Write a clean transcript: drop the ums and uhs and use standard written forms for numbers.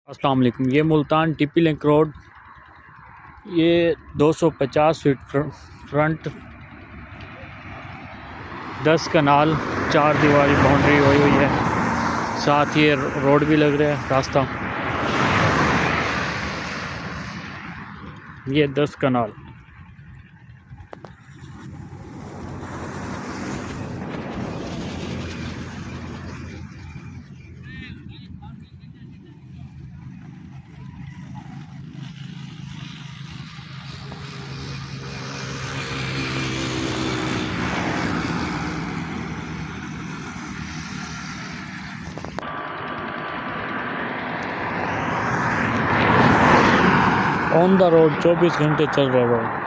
अस्सलाम वालेकुम। ये मुल्तान टीपी लिंक रोड, ये 250 फीट फ्रंट 10 कनाल 4 दीवारी बाउंड्री हुई है। साथ ये रोड भी लग रहा है रास्ता। ये 10 कनाल ऑन द रोड 24 घंटे चल रहा है रोड।